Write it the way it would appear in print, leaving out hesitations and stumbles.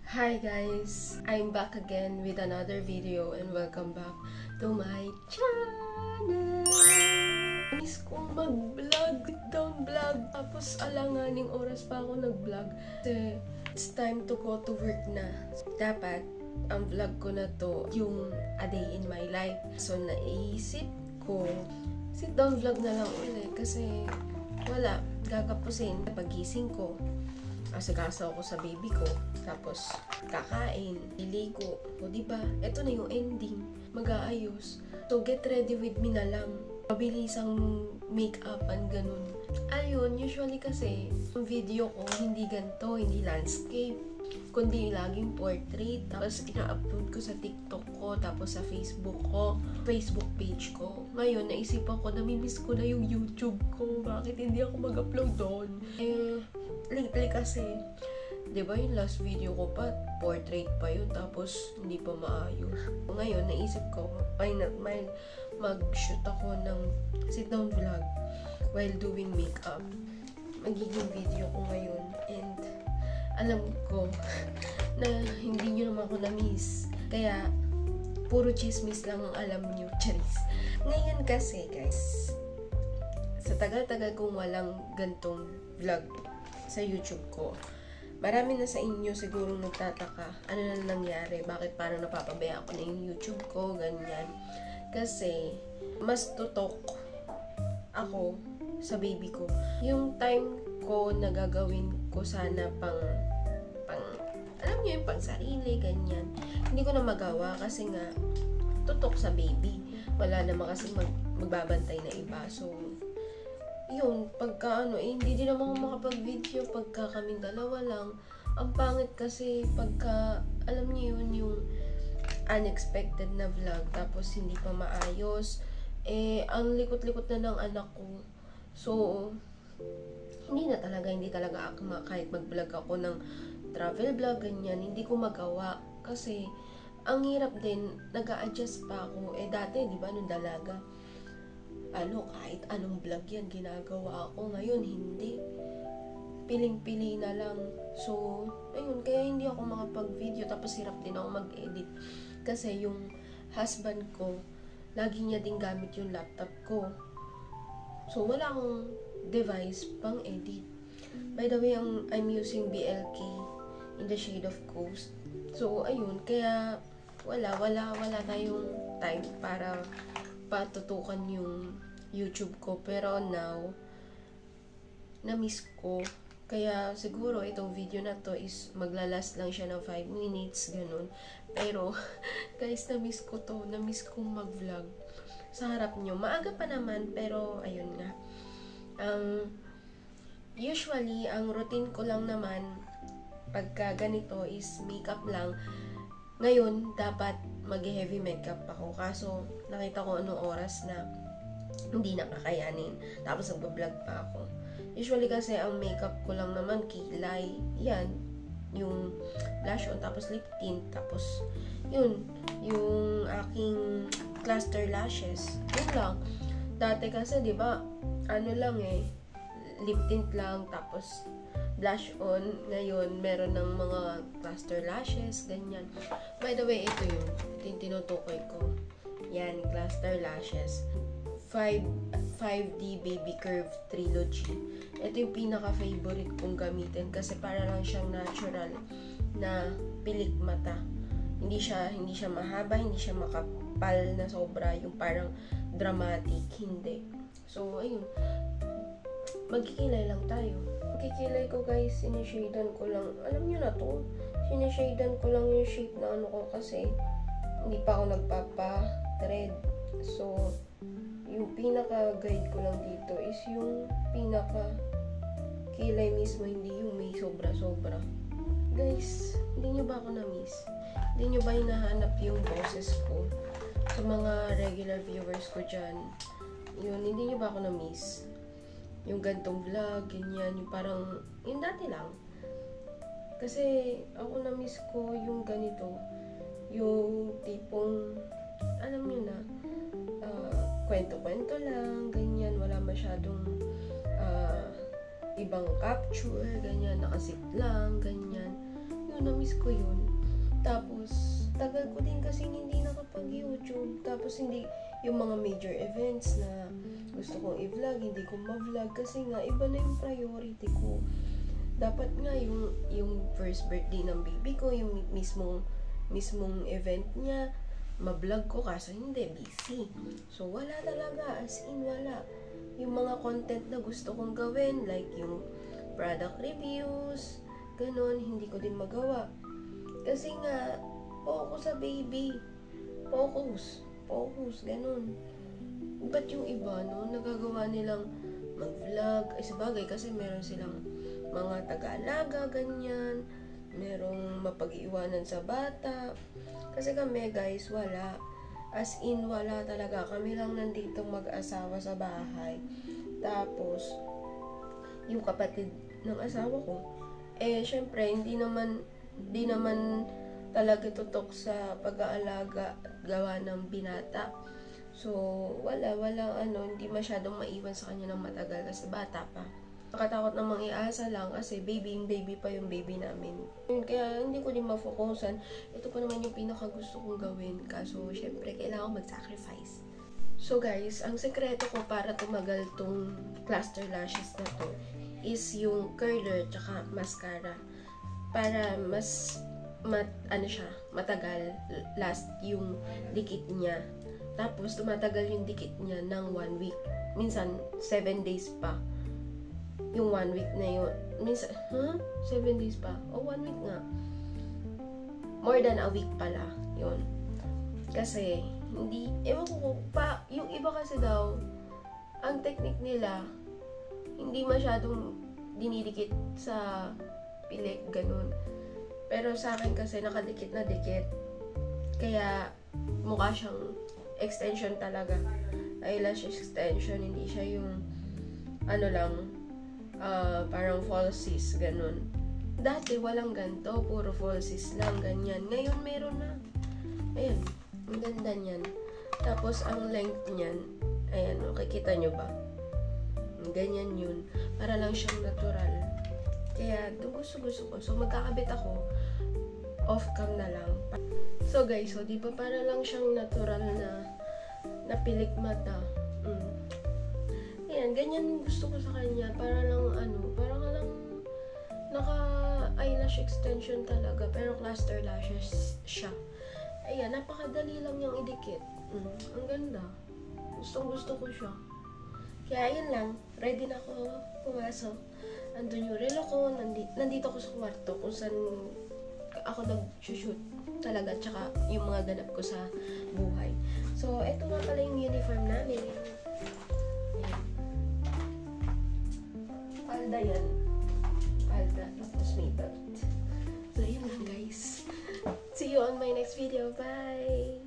Hi guys! I'm back again with another video and welcome back to my channel! Miss kong mag-vlog, sit-down vlog. Tapos alanganing oras pa ako nag-vlog. Kasi it's time to go to work na. Dapat ang vlog ko na to yung a day in my life. So naisip ko, sit-down vlog na lang ulit kasi wala, gagapusin. Pagising ko, asikaso ako sa baby ko, tapos kakain, liligo, o diba, eto na yung ending, mag-aayos. So get ready with me na lang, mabilisang make-upan, ganun. Ayun, usually kasi, yung video ko, hindi ganito, hindi landscape, kundi laging portrait, tapos ina-upload ko sa TikTok ko, tapos sa Facebook ko, Facebook page ko. Ngayon, naisipan ko, namimiss ko na yung YouTube ko, bakit hindi ako mag-upload doon? Lately kasi, di ba yung last video ko pa, portrait pa yun, tapos hindi pa maayos. Ngayon, naisip ko, why not mag-shoot ako ng sit-down vlog while doing makeup. Magiging video ko ngayon, and alam ko na hindi nyo naman ako na-miss. Kaya, puro chismis lang ang alam nyo, charis. Ngayon kasi, guys, sa tagal-tagal kong walang gantong vlog sa YouTube ko, marami na sa inyo sigurong nagtataka, ano na nangyari, bakit parang napapabaya ako na yung YouTube ko, ganyan. Kasi, mas tutok ako sa baby ko. Yung time ko na gagawin ko sana pang alam niyo yung pang sarili, ganyan. Hindi ko na magawa kasi nga, tutok sa baby. Wala naman kasi magbabantay na iba. So, yun, pagka hindi din naman ako makapag-video pagka kaming dalawa lang. Ang pangit kasi pagka, alam niyo yun, yung unexpected na vlog, tapos hindi pa maayos. Ang likot-likot na ng anak ko. So, hindi talaga akma kahit mag-vlog ako ng travel vlog, ganyan, hindi ko magawa. Kasi, ang hirap din, nag-a-adjust pa ako. Dati, di ba, nung dalaga, kahit anong vlog yan, ginagawa ako. Ngayon, hindi. Piling-pili na lang. So, ayun, kaya hindi ako makapag-video. Tapos, hirap din ako mag-edit. Kasi, yung husband ko, lagi niya din gamit yung laptop ko. So, wala akong device pang edit. By the way, I'm using BLK in the shade of Ghost. So, ayun, kaya wala tayong time para patutukan yung YouTube ko. Pero now, na-miss ko. Kaya siguro itong video na to is maglalast lang siya ng 5 minutes, ganun. Pero, guys, na-miss ko to. Na-miss kong mag-vlog sa harap nyo. Maaga pa naman, pero ayun nga. Usually, ang routine ko lang naman pagka ganito is makeup lang. Ngayon, dapat mag-heavy makeup ako. Kaso, nakita ko anong oras na hindi na kakayanin. Tapos, nag-vlog pa ako. Usually kasi, ang makeup ko lang naman, kilay. Yan. Yung blush on, tapos lip tint. Tapos, yun. Yung aking cluster lashes. Yun lang. Dati kasi, di ba, lip tint lang. Tapos, blush on. Ngayon, meron ng mga cluster lashes, ganyan. By the way, ito yun. Ito yung tinutukoy ko. Yan, cluster lashes. 5D Baby Curve Trilogy. Ito yung pinaka-favorite kong gamitin kasi para lang siyang natural na pilik mata. Hindi siya mahaba, hindi siya makapal na sobra, yung parang dramatic, hindi. So, ayun. Magkikilay lang tayo. Magkikilay ko, guys, sinishadan ko lang. Alam nyo na to, sinishadan ko lang yung shape na ko kasi hindi pa ako nagpapa-thread. So, yung pinaka-guide ko lang dito is yung pinaka-kilay mismo, hindi yung may sobra-sobra. Guys, hindi nyo ba ako na-miss? Hindi nyo ba hinahanap yung boses ko? Sa mga regular viewers ko dyan, yun, hindi nyo ba ako na-miss? Yung gantong vlog, ganyan, yung parang, yung dati lang. Kasi, ako na-miss ko yung ganito. Yung tipong, alam nyo na, kwento-kwento lang, ganyan, wala masyadong ibang capture, ganyan, nakasit lang, ganyan. yun, na-miss ko yun. Tapos, tagal ko din kasi hindi nakapag-YouTube. Tapos, hindi yung mga major events na gusto kong i-vlog, hindi ko ma-vlog. Kasi nga, iba na yung priority ko. Dapat nga yung first birthday ng baby ko, yung mismong event niya, ma-vlog ko kaso hindi, busy. So, wala talaga, as in wala. Yung mga content na gusto kong gawin, like yung product reviews, ganun, hindi ko din magawa. Kasi nga, focus sa baby. Focus, ganun. Ba't yung iba, no, nagagawa nilang mag-vlog, ay sabagay kasi meron silang mga taga-alaga, ganyan, merong mapag-iwanan sa bata. Kasi kami, guys, wala. As in, wala talaga. Kami lang nandito mag-asawa sa bahay. Tapos, yung kapatid ng asawa ko, syempre, hindi naman talaga tutok sa pag-aalaga at gawa ng binata. So, hindi masyadong maiwan sa kanya ng matagal kasi bata pa. Nakatakot namang iasa lang kasi baby pa yung baby namin. Kaya hindi ko din mafokusan. Ito pa naman yung pinaka gusto kong gawin. Kaso, syempre, kailangan mag-sacrifice. So guys, ang sekreto ko para tumagal tong cluster lashes na to is yung curler tsaka mascara. Para mas matagal, last yung dikit niya. Tapos, tumatagal yung dikit niya ng 1 week. Minsan, 7 days pa. Yung 1 week na yun. Minsan, 7 days pa? O 1 week nga. More than a week pala. Yun. Kasi, ewan ko pa, yung iba kasi daw, ang technique nila, hindi masyadong dinidikit sa pilik, ganun. Pero sa akin kasi, nakadikit na dikit. Kaya, mukha siyang extension talaga. Eyelash extension, hindi siya yung parang falsies, ganun. Dati walang ganito, puro falsies lang, ganyan. Ngayon meron na. Ayan, ang ganda niyan. Tapos ang length niyan, ayan, kikita nyo ba? Ganyan yun. Para lang siyang natural. Kaya, gusto ko. So, magkakabit ako. Off-cam na lang. So guys, di ba para lang siyang natural na pilik mata. Ayan, ganyan yung gusto ko sa kanya. Para lang lang naka-eyelash extension talaga. Pero cluster lashes siya. Ayan, napakadali lang yung idikit. Ang ganda. Gusto ko siya. Kaya yun lang. Ready na ako pumasok. Andun yung relo ko. Nandito ako sa kwarto kung saan ako nag-shoot talaga, tsaka yung mga ganap ko sa buhay. So, eto nga pala yung uniform namin. Ayan. Palda yan. Palda, tapos may belt. So, yun lang guys. See you on my next video. Bye!